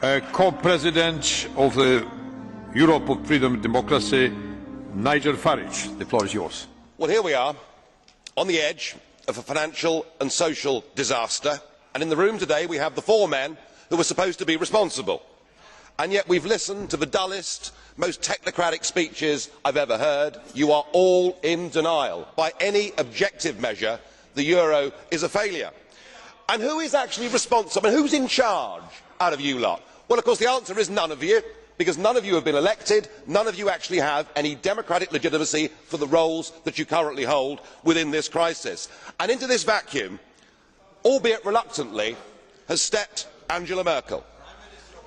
Co-President of the Europe of Freedom and Democracy, Nigel Farage. The floor is yours. Well, here we are, on the edge of a financial and social disaster, and in the room today we have the four men who were supposed to be responsible. And yet we've listened to the dullest, most technocratic speeches I've ever heard. You are all in denial. By any objective measure, the euro is a failure. And who is actually responsible? And who's in charge out of you lot? Well, of course, the answer is none of you, because none of you have been elected, none of you actually have any democratic legitimacy for the roles that you currently hold within this crisis. And into this vacuum, albeit reluctantly, has stepped Angela Merkel.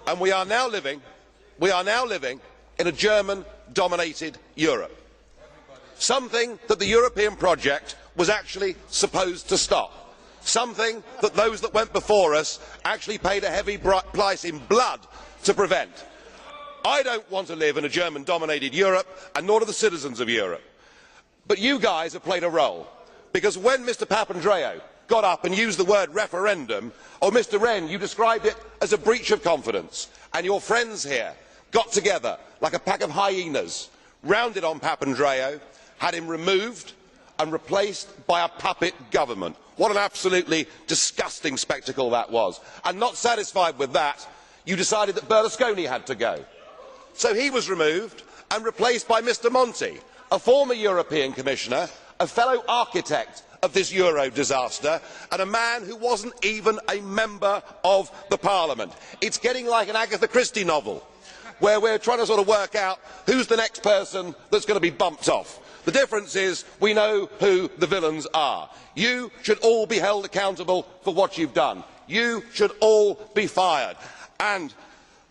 And we are now living in a German-dominated Europe. Something that the European project was actually supposed to stop. Something that those that went before us actually paid a heavy price in blood to prevent. I don't want to live in a German-dominated Europe, and nor do the citizens of Europe. But you guys have played a role, because when Mr Papandreou got up and used the word referendum, or Mr Rehn, you described it as a breach of confidence, and your friends here got together like a pack of hyenas, rounded on Papandreou, had him removed and replaced by a puppet government. What an absolutely disgusting spectacle that was. And not satisfied with that, you decided that Berlusconi had to go. So he was removed and replaced by Mr Monti, a former European Commissioner, a fellow architect of this euro disaster, and a man who wasn't even a member of the Parliament. It's getting like an Agatha Christie novel, where we're trying to sort of work out who's the next person that's going to be bumped off. The difference is we know who the villains are. You should all be held accountable for what you've done. You should all be fired. And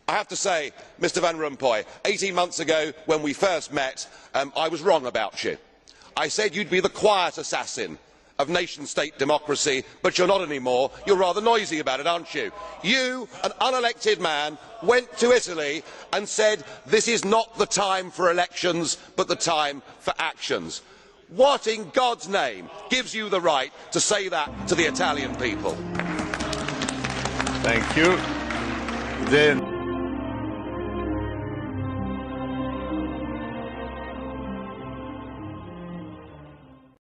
I have to say, Mr Van Rompuy, 18 months ago when we first met, I was wrong about you. I said you'd be the quiet assassin of nation-state democracy, but you're not anymore. You're rather noisy about it, aren't you? You, an unelected man, went to Italy and said this is not the time for elections, but the time for actions. What in God's name gives you the right to say that to the Italian people? Thank you. Then